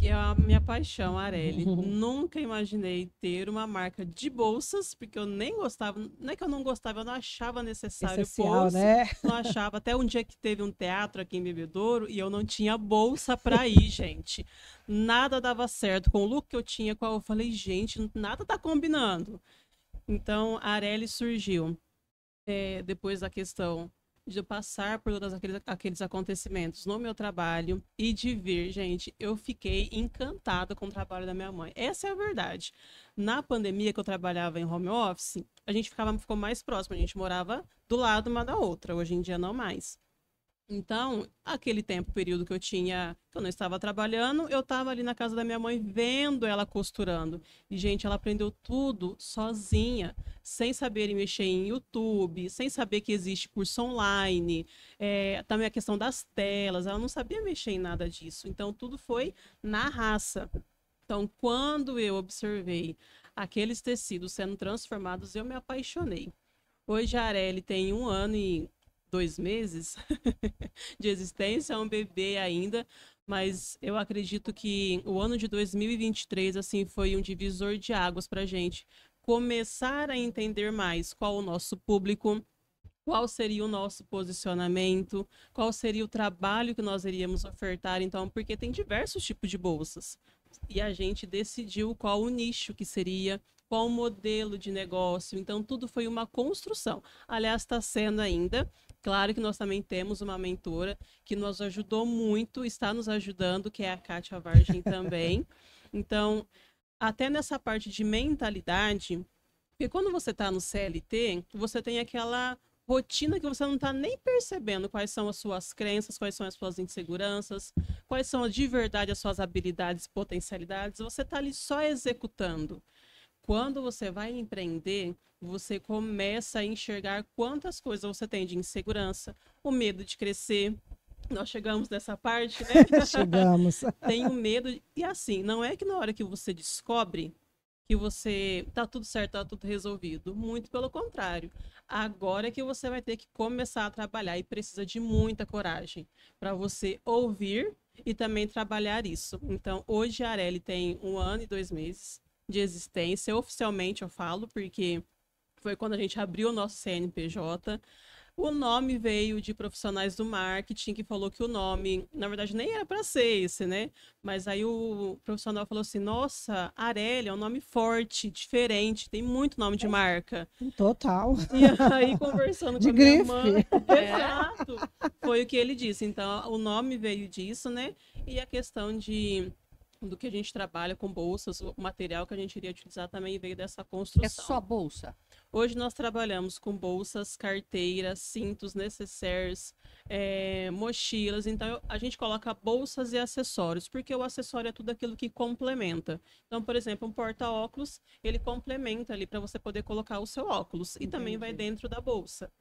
É a minha paixão, Arely. Nunca imaginei ter uma marca de bolsas, porque eu nem gostava, não é que eu não gostava, eu não achava necessário bolsa, né? Não achava, até um dia que teve um teatro aqui em Bebedouro e eu não tinha bolsa para ir, gente. Nada dava certo com o look que eu tinha, eu falei, gente, nada tá combinando. Então, a Arely surgiu depois da questão de passar por todos aqueles acontecimentos no meu trabalho e de ver, gente, eu fiquei encantada com o trabalho da minha mãe. Essa é a verdade. Na pandemia que eu trabalhava em home office, a gente ficou mais próximo, a gente morava do lado uma da outra, hoje em dia não mais. Então, aquele período que eu não estava trabalhando, eu estava ali na casa da minha mãe vendo ela costurando. E, gente, ela aprendeu tudo sozinha, sem saber mexer em YouTube, sem saber que existe curso online, também a questão das telas, ela não sabia mexer em nada disso. Então, tudo foi na raça. Então, quando eu observei aqueles tecidos sendo transformados, eu me apaixonei. Hoje a Arely tem 1 ano e 2 meses de existência, é um bebê ainda, mas eu acredito que o ano de 2023 assim, foi um divisor de águas para a gente começar a entender mais qual o nosso público, qual seria o nosso posicionamento, qual seria o trabalho que nós iríamos ofertar, então, porque tem diversos tipos de bolsas. E a gente decidiu qual o nicho que seria, qual o modelo de negócio, então tudo foi uma construção. Aliás, está sendo ainda. Claro que nós também temos uma mentora que nos ajudou muito, está nos ajudando, que é a Kátia Vargem também. Então, até nessa parte de mentalidade, porque quando você está no CLT, você tem aquela rotina que você não está nem percebendo quais são as suas crenças, quais são as suas inseguranças, quais são de verdade as suas habilidades, potencialidades. Você está ali só executando. Quando você vai empreender, você começa a enxergar quantas coisas você tem de insegurança, o medo de crescer. Nós chegamos nessa parte, né? Chegamos. Tem o medo. E assim, não é que na hora que você descobre que você tá tudo certo, tá tudo resolvido. Muito pelo contrário. Agora é que você vai ter que começar a trabalhar e precisa de muita coragem para você ouvir e também trabalhar isso. Então, hoje a Arely tem 1 ano e 2 meses de existência. Oficialmente eu falo, porque foi quando a gente abriu o nosso CNPJ. O nome veio de profissionais do marketing que falou que o nome, na verdade, nem era para ser esse, né? Mas aí o profissional falou assim: nossa, Arely é um nome forte, diferente, tem muito nome de marca. Total. E aí, conversando De com a minha grife. mãe, exato, foi o que ele disse. Então, o nome veio disso, né? E a questão do que a gente trabalha com bolsas, o material que a gente iria utilizar também veio dessa construção. É só bolsa? Hoje nós trabalhamos com bolsas, carteiras, cintos, necessaires, mochilas. Então, a gente coloca bolsas e acessórios, porque o acessório é tudo aquilo que complementa. Então, por exemplo, um porta-óculos, ele complementa ali para você poder colocar o seu óculos. E também vai dentro da bolsa.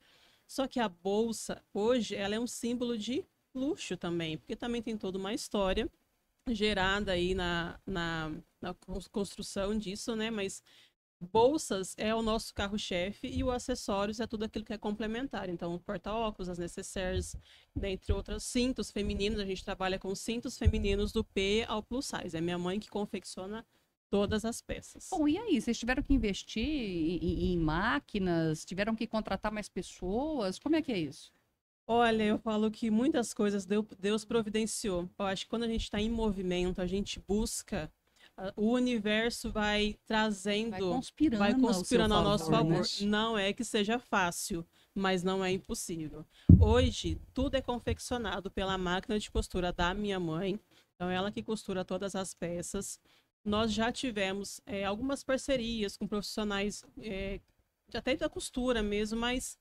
Só que a bolsa, hoje, ela é um símbolo de luxo também, porque também tem toda uma história gerada aí na construção disso, né? Mas bolsas é o nosso carro-chefe e o acessórios é tudo aquilo que é complementar. Então, o porta-óculos, as necessaires, dentre outros cintos femininos. A gente trabalha com cintos femininos do P ao plus size. É minha mãe que confecciona todas as peças. Bom, e aí? Vocês tiveram que investir em máquinas? Tiveram que contratar mais pessoas? Como é que é isso? Olha, eu falo que muitas coisas Deus providenciou. Eu acho que quando a gente está em movimento, a gente busca, o universo vai trazendo, vai conspirando ao nosso favor. Né? Não é que seja fácil, mas não é impossível. Hoje, tudo é confeccionado pela máquina de costura da minha mãe. Então, ela que costura todas as peças. Nós já tivemos algumas parcerias com profissionais, até da costura mesmo, mas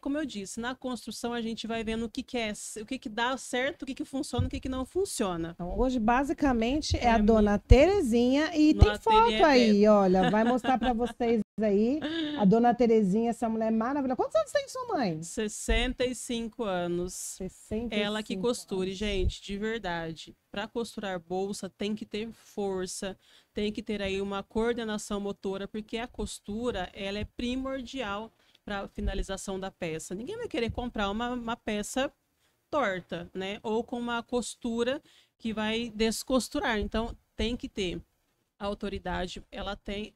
como eu disse, na construção a gente vai vendo o que dá certo, o que funciona, o que não funciona. Então, hoje, basicamente, é a dona Terezinha e tem foto aí, olha, vai mostrar para vocês aí. A dona Terezinha, essa mulher maravilhosa. Quantos anos tem sua mãe? 65 anos. 65 Ela que costure, anos. Gente, de verdade. Para costurar bolsa tem que ter força, tem que ter aí uma coordenação motora, porque a costura, ela é primordial para finalização da peça. Ninguém vai querer comprar uma peça torta, né? Ou com uma costura que vai descosturar. Então, tem que ter a autoridade. Ela tem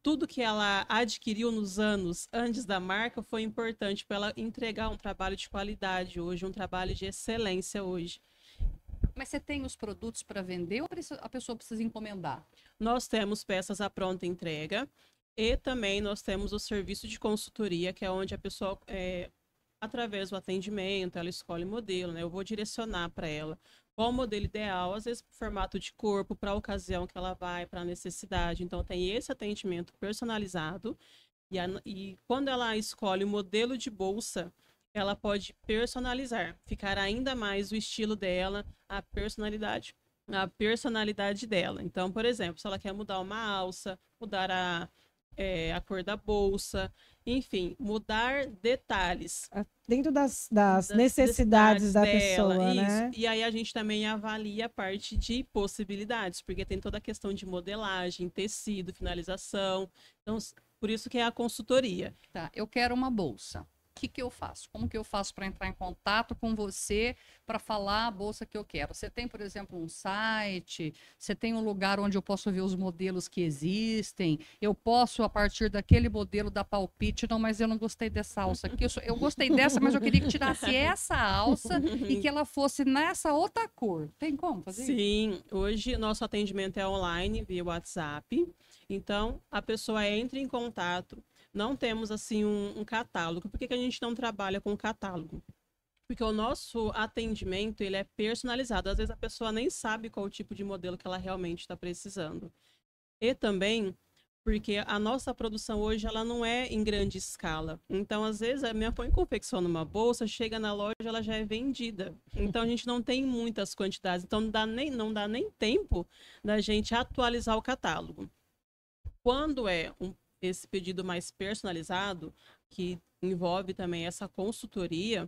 tudo que ela adquiriu nos anos antes da marca foi importante para ela entregar um trabalho de qualidade hoje, um trabalho de excelência hoje. Mas você tem os produtos para vender ou a pessoa precisa encomendar? Nós temos peças à pronta entrega. E também nós temos o serviço de consultoria, que é onde a pessoa, através do atendimento, ela escolhe o modelo, né? Eu vou direcionar para ela qual o modelo ideal, às vezes por formato de corpo, para a ocasião que ela vai, para a necessidade. Então, tem esse atendimento personalizado. E quando ela escolhe o modelo de bolsa, ela pode personalizar, ficar ainda mais o estilo dela, a personalidade dela. Então, por exemplo, se ela quer mudar uma alça, mudar a cor da bolsa, enfim, mudar detalhes. Dentro das necessidades da dela, pessoa, né? E aí a gente também avalia a parte de possibilidades, porque tem toda a questão de modelagem, tecido, finalização. Então, por isso que é a consultoria. Tá, eu quero uma bolsa. O que eu faço? Como que eu faço para entrar em contato com você para falar a bolsa que eu quero? Você tem, por exemplo, um site? Você tem um lugar onde eu posso ver os modelos que existem? Eu posso, a partir daquele modelo, dar palpite? Não, mas eu não gostei dessa alça aqui. Eu gostei dessa, mas eu queria que tirasse essa alça e que ela fosse nessa outra cor. Tem como fazer isso? Sim, hoje nosso atendimento é online, via WhatsApp. Então, a pessoa entra em contato. Não temos, assim, um catálogo. Por que a gente não trabalha com catálogo? Porque o nosso atendimento, ele é personalizado. Às vezes a pessoa nem sabe qual o tipo de modelo que ela realmente está precisando. E também, Porque a nossa produção hoje, ela não é em grande escala. Então, às vezes, a minha mãe confecciona uma bolsa, chega na loja, ela já é vendida. Então, a gente não tem muitas quantidades. Então, não dá nem tempo da gente atualizar o catálogo. Quando esse pedido mais personalizado, que envolve também essa consultoria,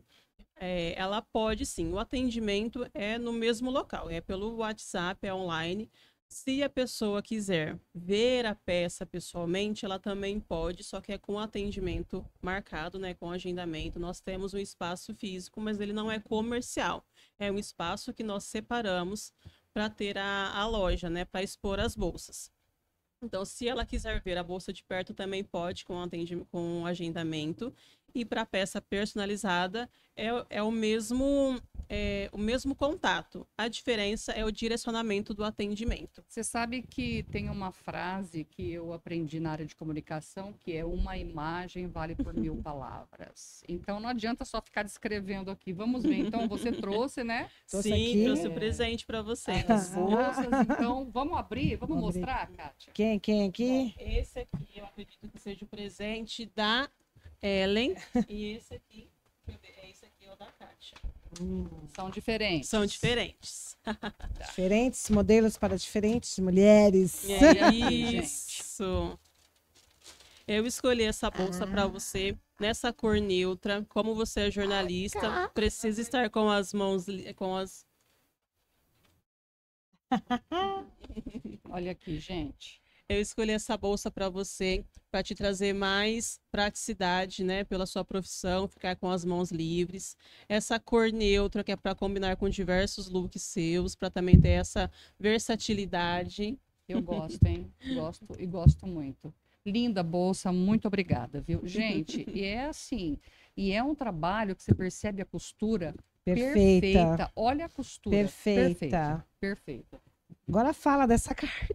ela pode sim, o atendimento é no mesmo local, é pelo WhatsApp, é online. Se a pessoa quiser ver a peça pessoalmente, ela também pode, só que é com atendimento marcado, né, com agendamento. Nós temos um espaço físico, mas ele não é comercial. É um espaço que nós separamos para ter a loja, né, para expor as bolsas. Então, se ela quiser ver a bolsa de perto, também pode com agendamento. E para a peça personalizada, é o mesmo contato. A diferença é o direcionamento do atendimento. Você sabe que tem uma frase que eu aprendi na área de comunicação, que é uma imagem vale por 1000 palavras. Então, não adianta só ficar descrevendo aqui. Vamos ver. Então, você trouxe, né? Sim, trouxe o presente para vocês. As bolsas. Então, vamos abrir? Vamos mostrar, Kátia? Quem aqui? Bom, esse aqui, eu acredito que seja o presente da Ellen. E esse aqui, é o da Kátia. São diferentes. São diferentes. Diferentes modelos para diferentes mulheres. Isso. Eu escolhi essa bolsa para você nessa cor neutra. Como você é jornalista, precisa estar com as mãos Olha aqui, gente. Eu escolhi essa bolsa para você, para te trazer mais praticidade, né, pela sua profissão, ficar com as mãos livres. Essa cor neutra, que é para combinar com diversos looks seus, para também ter essa versatilidade. Eu gosto, hein? Gosto e gosto muito. Linda bolsa, muito obrigada, viu? Gente, e é assim, e é um trabalho que você percebe a costura perfeita. Olha a costura. Perfeita. Perfeita. Agora fala dessa carteira.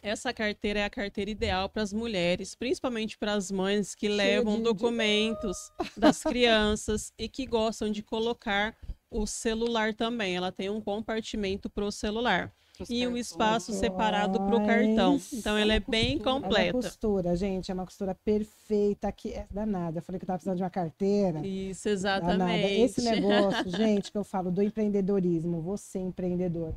Essa carteira é a carteira ideal para as mulheres, principalmente para as mães que levam documentos das crianças e que gostam de colocar o celular também. Ela tem um compartimento para o celular e um espaço separado para o cartão. Então, ela é bem completa. É costura, gente. É uma costura perfeita. Que é danada. Eu falei que eu estava precisando de uma carteira. Isso, exatamente. Danada. Esse negócio, gente, que eu falo do empreendedorismo. Você, empreendedor.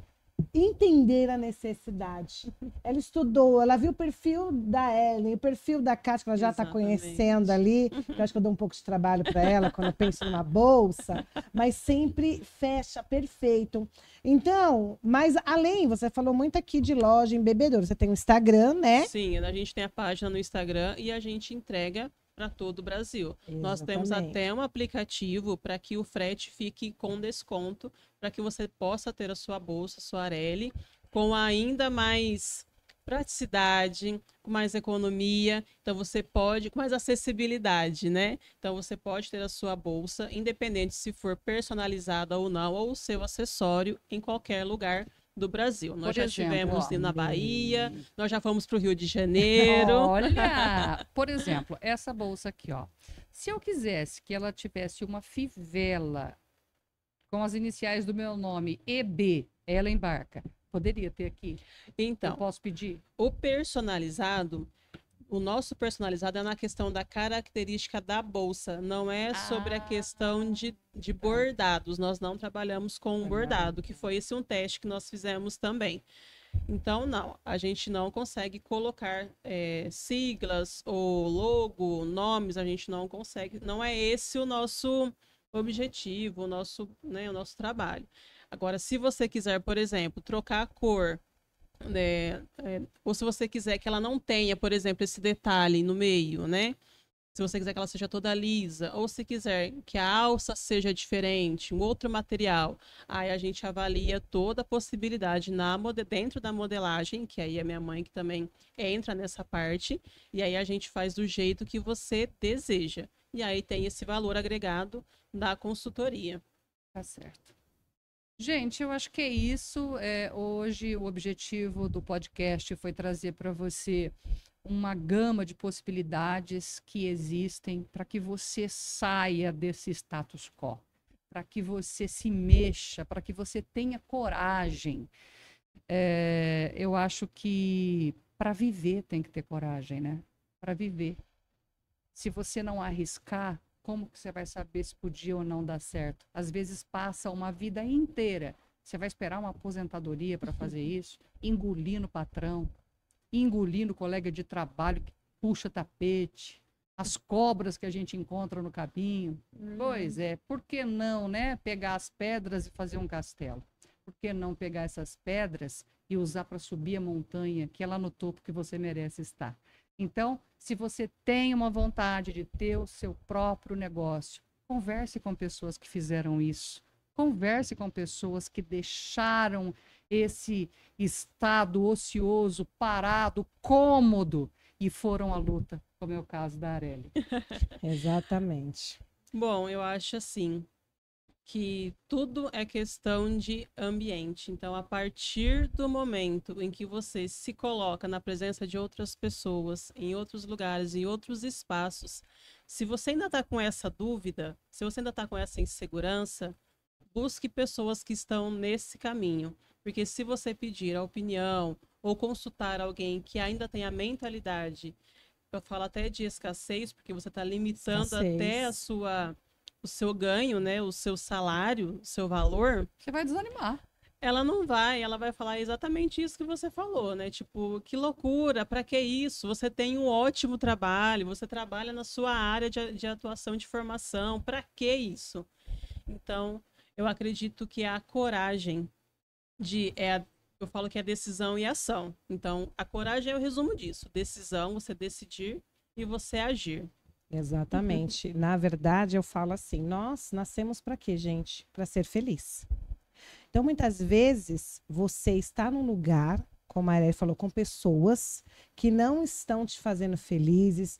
Entender a necessidade. Ela estudou, ela viu o perfil da Ellen, o perfil da Kátia, que ela já está conhecendo ali. Eu acho que eu dou um pouco de trabalho para ela quando eu penso numa bolsa, mas sempre fecha perfeito. Então, mas além, você falou muito aqui de loja em Bebedouro. Você tem um Instagram, né? Sim, a gente tem a página no Instagram e a gente entrega para todo o Brasil. Exatamente. Nós temos até um aplicativo para que o frete fique com desconto, para que você possa ter a sua bolsa, sua Areli, com ainda mais praticidade, com mais economia. Então você pode, com mais acessibilidade, né? Então você pode ter a sua bolsa, independente se for personalizada ou não, ou o seu acessório em qualquer lugar do Brasil. Nós já estivemos na Bahia, nós já fomos para o Rio de Janeiro. Olha, por exemplo, essa bolsa aqui, ó. Se eu quisesse que ela tivesse uma fivela com as iniciais do meu nome, EB, ela embarca, poderia ter aqui? Então, eu posso pedir? O nosso personalizado é na questão da característica da bolsa, não é sobre a questão de bordados. Nós não trabalhamos com bordado, que foi esse um teste que nós fizemos também. Então, não, a gente não consegue colocar siglas ou logo, nomes, a gente não consegue. Não é esse o nosso objetivo, o nosso trabalho. Agora, se você quiser, por exemplo, trocar a cor, ou se você quiser que ela não tenha, por exemplo, esse detalhe no meio, né? Se você quiser que ela seja toda lisa, ou se quiser que a alça seja diferente, um outro material, aí a gente avalia toda a possibilidade dentro da modelagem, que aí é minha mãe que também entra nessa parte, e aí a gente faz do jeito que você deseja. E aí tem esse valor agregado da consultoria. Tá certo. Gente, eu acho que é isso. Hoje o objetivo do podcast foi trazer para você uma gama de possibilidades que existem para que você saia desse status quo, para que você se mexa, para que você tenha coragem. eu acho que para viver tem que ter coragem, né? Para viver. Se você não arriscar, como que você vai saber se podia ou não dar certo? Às vezes passa uma vida inteira. Você vai esperar uma aposentadoria para fazer isso, engolindo o patrão, engolindo o colega de trabalho que puxa tapete, as cobras que a gente encontra no caminho. Pois é, por que não, né? Pegar as pedras e fazer um castelo? Por que não pegar essas pedras e usar para subir a montanha, que é lá no topo que você merece estar? Então, se você tem uma vontade de ter o seu próprio negócio, converse com pessoas que fizeram isso. Converse com pessoas que deixaram esse estado ocioso, parado, cômodo e foram à luta, como é o caso da Arely. Exatamente. Bom, eu acho assim que tudo é questão de ambiente. Então, a partir do momento em que você se coloca na presença de outras pessoas, em outros lugares, em outros espaços, se você ainda está com essa dúvida, se você ainda está com essa insegurança, busque pessoas que estão nesse caminho. Porque se você pedir a opinião ou consultar alguém que ainda tem a mentalidade, eu falo até de escassez, porque você está limitando até o seu ganho, né? O seu salário, o seu valor. Você vai desanimar. Ela não vai, ela vai falar exatamente isso que você falou, né? Tipo, que loucura, para que isso? Você tem um ótimo trabalho, você trabalha na sua área de atuação, de formação, para que isso? Então, eu acredito que a coragem eu falo que é decisão e ação. Então, a coragem é o resumo disso. Decisão, você decidir e você agir. Exatamente. Na verdade, eu falo assim, nós nascemos para quê, gente? Para ser feliz. Então, muitas vezes, você está num lugar, como a Arely falou, com pessoas que não estão te fazendo felizes,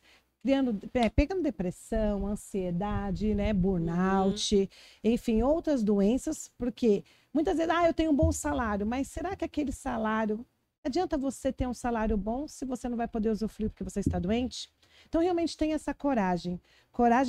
pegando depressão, ansiedade, né, burnout, enfim, outras doenças, porque muitas vezes, eu tenho um bom salário, mas será que aquele salário, adianta você ter um salário bom se você não vai poder usufruir porque você está doente? Então, realmente tem essa coragem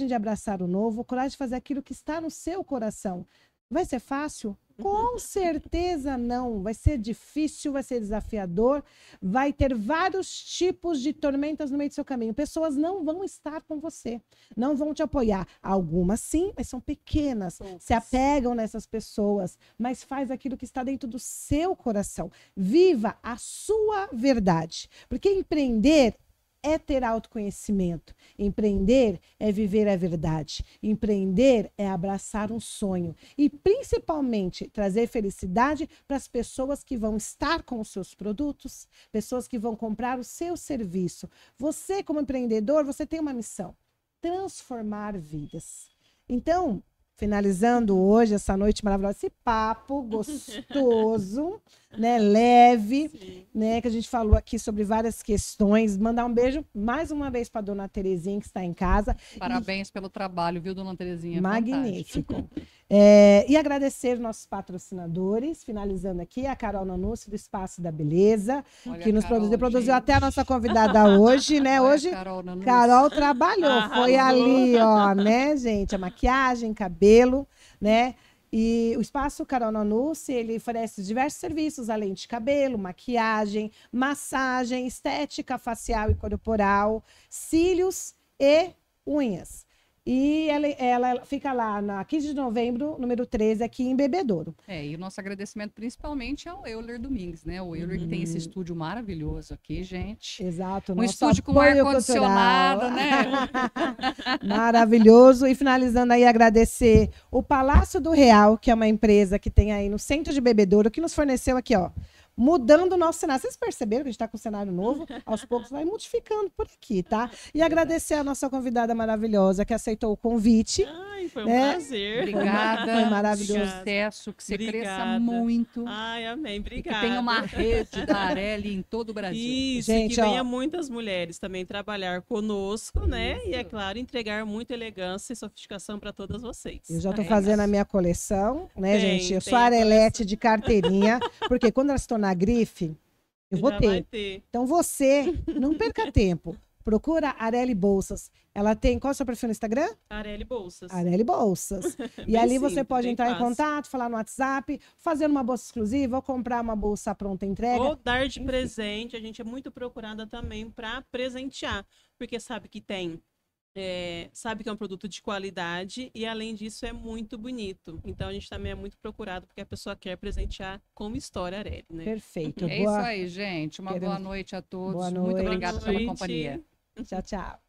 de abraçar o novo, coragem de fazer aquilo que está no seu coração. Vai ser fácil? Com certeza não. Vai ser difícil, vai ser desafiador, vai ter vários tipos de tormentas no meio do seu caminho. Pessoas não vão estar com você, não vão te apoiar. Algumas sim, mas são pequenas. Se apegam nessas pessoas, mas faz aquilo que está dentro do seu coração. Viva a sua verdade. Porque empreender é ter autoconhecimento. Empreender é viver a verdade. Empreender é abraçar um sonho. E, principalmente, trazer felicidade para as pessoas que vão estar com os seus produtos, pessoas que vão comprar o seu serviço. Você, como empreendedor, você tem uma missão: transformar vidas. Então, finalizando hoje, essa noite maravilhosa, esse papo gostoso, né, leve, né, que a gente falou aqui sobre várias questões. Mandar um beijo mais uma vez para dona Terezinha, que está em casa. Parabéns pelo trabalho, viu, dona Terezinha? Magnífico. E agradecer nossos patrocinadores, finalizando aqui, a Carol Nanussi, do Espaço da Beleza, que nos produziu até a nossa convidada hoje, né? Olha, hoje, Carol trabalhou, foi ali, ó, né, gente? A maquiagem, cabelo, né? E o Espaço Carol Nanussi, ele oferece diversos serviços, além de cabelo, maquiagem, massagem, estética facial e corporal, cílios e unhas. E ela fica lá na 15 de novembro, número 13, aqui em Bebedouro. E o nosso agradecimento principalmente ao Euler Domingues, né? O Euler que tem esse estúdio maravilhoso aqui, gente. Exato. Um estúdio com ar-condicionado, né? Maravilhoso. E finalizando aí, agradecer o Palácio do Real, que é uma empresa que tem aí no centro de Bebedouro, que nos forneceu aqui, ó, mudando o nosso cenário. Vocês perceberam que a gente está com um cenário novo? Aos poucos vai modificando por aqui, tá? E agradecer a nossa convidada maravilhosa que aceitou o convite. Ai, foi um prazer. Obrigada. Foi maravilhoso. Sucesso, que você cresça muito. Ai, amém. Obrigada. E que tenha uma rede da Arely em todo o Brasil. Isso, gente, e que venha muitas mulheres também trabalhar conosco, né? E, é claro, entregar muita elegância e sofisticação para todas vocês. Eu já estou fazendo a minha coleção, né, gente? Eu sou a Arelete de carteirinha, porque quando ela se tornar grife, eu vou ter. Então você, não perca tempo. Procura Arely Bolsas. Ela tem, qual é o seu perfil no Instagram? Arely Bolsas. Arely Bolsas. E Bem ali você simples, pode bem entrar em fácil. contato, falar no WhatsApp, fazer uma bolsa exclusiva, ou comprar uma bolsa pronta entrega. Ou dar de Enfim. presente, a gente é muito procurada também para presentear, porque sabe que tem, sabe que é um produto de qualidade e além disso é muito bonito. Então a gente também é muito procurado porque a pessoa quer presentear com história Arely, né? Perfeito. É isso aí, gente. Uma Queremos- boa noite a todos. Boa Muito noite. obrigada Boa pela noite. companhia. Tchau, tchau.